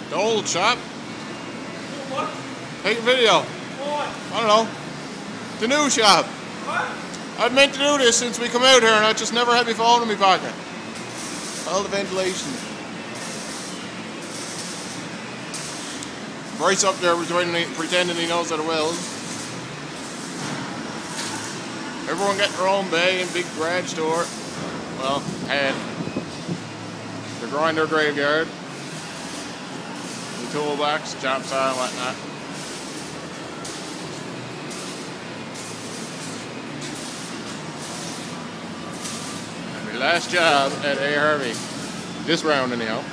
The old shop. What? Take a video. What? I don't know. The new shop. What? I've meant to do this since we come out here and I just never had my phone in my pocket. All the ventilation. Bryce up there pretending he knows how to weld. Everyone getting their own bay and big garage door. Well, and they're growing their graveyard. The toolbox, chop saw and whatnot. And my last job at A-Harvey. This round anyhow.